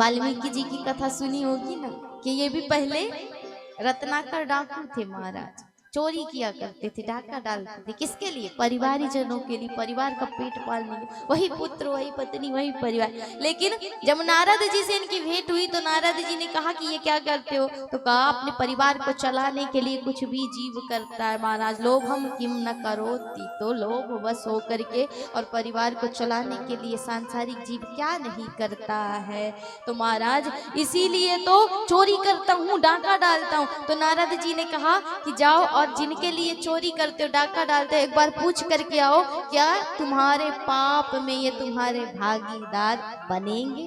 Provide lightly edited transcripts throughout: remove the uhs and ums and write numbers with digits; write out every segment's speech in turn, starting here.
वाल्मीकि जी की कथा सुनी होगी ना कि ये भी पहले रत्नाकर डाकू थे महाराज, चोरी किया करते थे, डाका डालते थे। किसके लिए? परिवारजनों के लिए, परिवार का पेट पालने के लिए, वही पुत्र वही पत्नी वही परिवार। लेकिन जब नारद जी से इनकी भेंट हुई तो नारद जी ने कहा कि ये क्या करते हो? तो कहा अपने परिवार को चलाने के लिए कुछ भी जीव करता है महाराज, लोभम किम न करोति, तो लोभ बस हो करके और परिवार को चलाने के लिए सांसारिक जीव क्या नहीं करता है। तो महाराज इसीलिए तो चोरी करता हूँ, डाका डालता हूँ। तो नारद जी ने कहा कि जाओ और जिनके लिए चोरी करते हो, डाका डालते हो, एक बार पूछ करके आओ क्या तुम्हारे पाप में ये तुम्हारे भागीदार बनेंगे।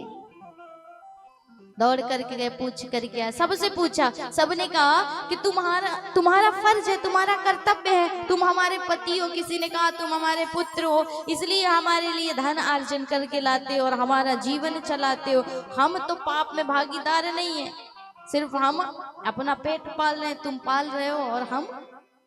दौड़ करके गए, पूछ करके आए, सबसे पूछा, सबने कहा कि तुम्हारा फर्ज है, तुम्हारा कर्तव्य है, तुम हमारे पति हो। किसी ने कहा तुम हमारे पुत्र हो, इसलिए हमारे लिए धन अर्जन करके लाते हो और हमारा जीवन चलाते हो। हम तो पाप में भागीदार नहीं है, सिर्फ हम अपना पेट पाल रहे हैं, तुम पाल रहे हो और हम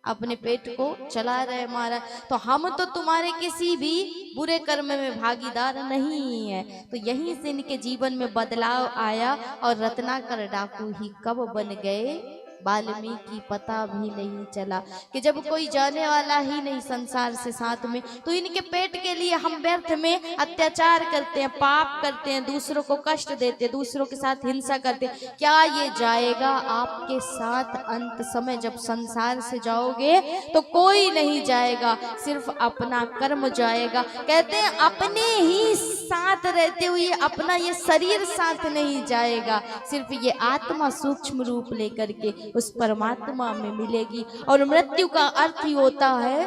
अपने पेट को चला रहे महाराज। तो हम तो तुम्हारे किसी भी बुरे कर्म में भागीदार नहीं है। तो यहीं से इनके जीवन में बदलाव आया और रत्नाकर डाकू ही कब बन गए वाल्मीकि पता भी नहीं चला। कि जब कोई जाने वाला ही नहीं संसार से साथ में, तो इनके पेट के लिए हम व्यर्थ में अत्याचार करते हैं, पाप करते हैं, दूसरों को कष्ट देते हैं, दूसरों के साथ हिंसा करते हैं। क्या ये जाएगा आपके साथ? अंत समय जब संसार से जाओगे तो कोई नहीं जाएगा, सिर्फ अपना कर्म जाएगा। कहते हैं अपने ही साथ रहते हुए अपना ये शरीर साथ नहीं जाएगा, सिर्फ ये आत्मा सूक्ष्म रूप लेकर के उस परमात्मा में मिलेगी। और मृत्यु का अर्थ ही होता है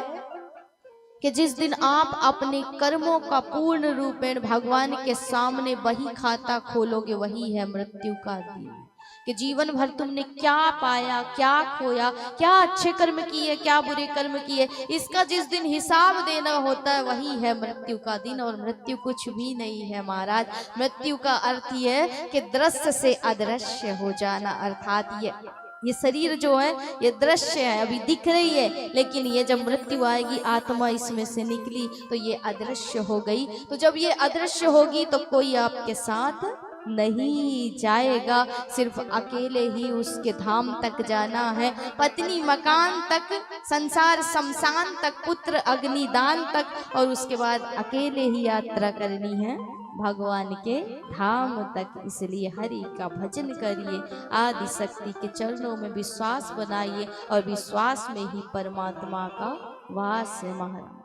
कि जिस दिन आप अपने कर्मों का पूर्ण रूपेण भगवान के सामने वही खाता खोलोगे, वही है मृत्यु का दिन। कि जीवन भर तुमने क्या पाया, क्या खोया, क्या अच्छे कर्म किए, क्या बुरे कर्म किए, इसका जिस दिन हिसाब देना होता है वही है मृत्यु का दिन। और मृत्यु कुछ भी नहीं है महाराज, मृत्यु का अर्थ ये है कि दृश्य से अदृश्य हो जाना। अर्थात ये शरीर जो है ये दृश्य है, अभी दिख रही है, लेकिन ये जब मृत्यु आएगी, आत्मा इसमें से निकली तो ये अदृश्य हो गई। तो जब ये अदृश्य होगी तो कोई आपके साथ नहीं जाएगा, सिर्फ अकेले ही उसके धाम तक जाना है। पत्नी मकान तक, संसार शमशान तक, पुत्र अग्निदान तक, और उसके बाद अकेले ही यात्रा करनी है भगवान के धाम तक। इसलिए हरि का भजन करिए, आदि शक्ति के चरणों में विश्वास बनाइए और विश्वास में ही परमात्मा का वास है महाराज।